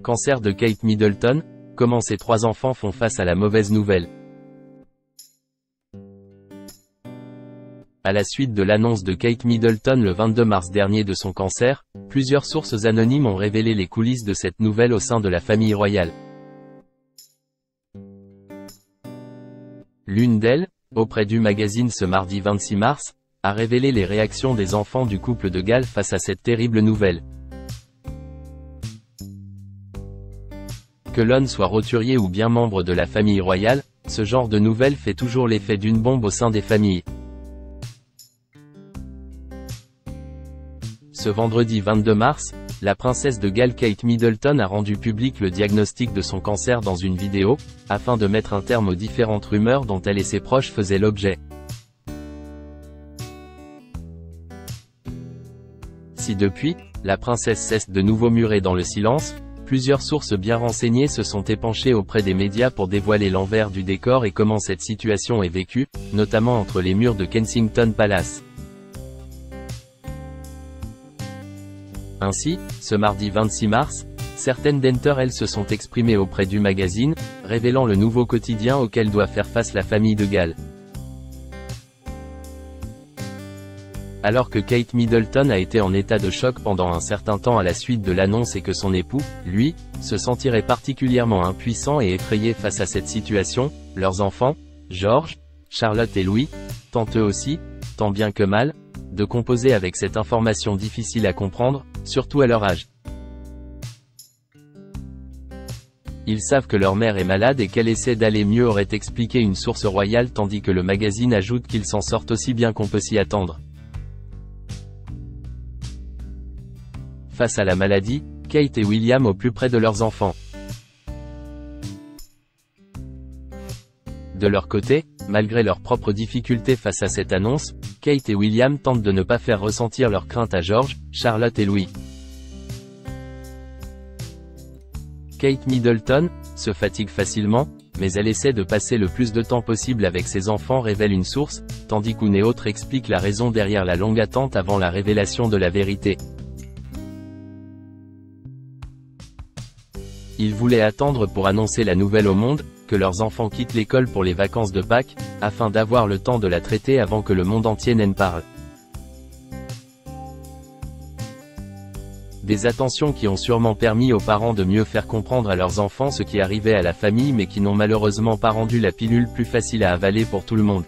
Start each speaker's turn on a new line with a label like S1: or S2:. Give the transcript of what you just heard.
S1: Cancer de Kate Middleton, comment ses 3 enfants font face à la mauvaise nouvelle. À la suite de l'annonce de Kate Middleton le 22 mars dernier de son cancer, plusieurs sources anonymes ont révélé les coulisses de cette nouvelle au sein de la famille royale. L'une d'elles, auprès du magazine ce mardi 26 mars, a révélé les réactions des enfants du couple de Galles face à cette terrible nouvelle. Que l'on soit roturier ou bien membre de la famille royale, ce genre de nouvelle fait toujours l'effet d'une bombe au sein des familles. Ce vendredi 22 mars, la princesse de Galles Kate Middleton a rendu public le diagnostic de son cancer dans une vidéo, afin de mettre un terme aux différentes rumeurs dont elle et ses proches faisaient l'objet. Si depuis, la princesse cesse de nouveau murer dans le silence, plusieurs sources bien renseignées se sont épanchées auprès des médias pour dévoiler l'envers du décor et comment cette situation est vécue, notamment entre les murs de Kensington Palace. Ainsi, ce mardi 26 mars, certaines d'entre elles se sont exprimées auprès du magazine, révélant le nouveau quotidien auquel doit faire face la famille de Galles. Alors que Kate Middleton a été en état de choc pendant un certain temps à la suite de l'annonce et que son époux, lui, se sentirait particulièrement impuissant et effrayé face à cette situation, leurs enfants, George, Charlotte et Louis, tentent eux aussi, tant bien que mal, de composer avec cette information difficile à comprendre, surtout à leur âge. Ils savent que leur mère est malade et qu'elle essaie d'aller mieux, aurait expliqué une source royale, tandis que le magazine ajoute qu'ils s'en sortent aussi bien qu'on peut s'y attendre. Face à la maladie, Kate et William au plus près de leurs enfants. De leur côté, malgré leurs propres difficultés face à cette annonce, Kate et William tentent de ne pas faire ressentir leurs craintes à George, Charlotte et Louis. Kate Middleton se fatigue facilement, mais elle essaie de passer le plus de temps possible avec ses enfants, révèle une source, tandis qu'une autre explique la raison derrière la longue attente avant la révélation de la vérité. Ils voulaient attendre pour annoncer la nouvelle au monde, que leurs enfants quittent l'école pour les vacances de Pâques, afin d'avoir le temps de la traiter avant que le monde entier n'en parle. Des attentions qui ont sûrement permis aux parents de mieux faire comprendre à leurs enfants ce qui arrivait à la famille, mais qui n'ont malheureusement pas rendu la pilule plus facile à avaler pour tout le monde.